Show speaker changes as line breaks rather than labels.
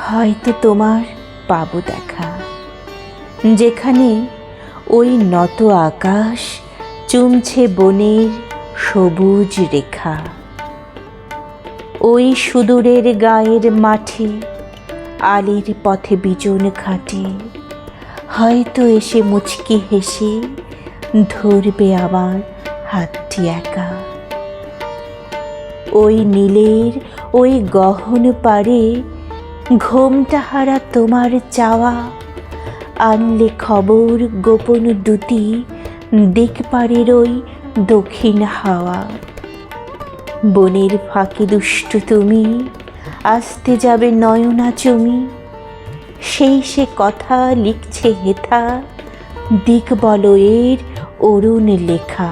হয়তো তোমার পাবো দেখা, যেখানে ওই নত আকাশ চুমছে বনের সবুজ রেখা। ওই সুদূরের গায়ের মাঠে আলির পথে বিজন খাটে হয়তো এসে মুচকি হেসে ধরবে আমার হাতটি একা। ওই নীলের ওই গহন পারে ঘোমটা হারা তোমার চাওয়া আনলে খবর গোপন দুটি দিক পারের ওই দক্ষিণ হাওয়া। বনের ফাঁকে দুষ্ট তুমি আসতে যাবে নয়না চুমি, সেই সে কথা লিখছে হেথা দিক বলয়ের অরুণ লেখা।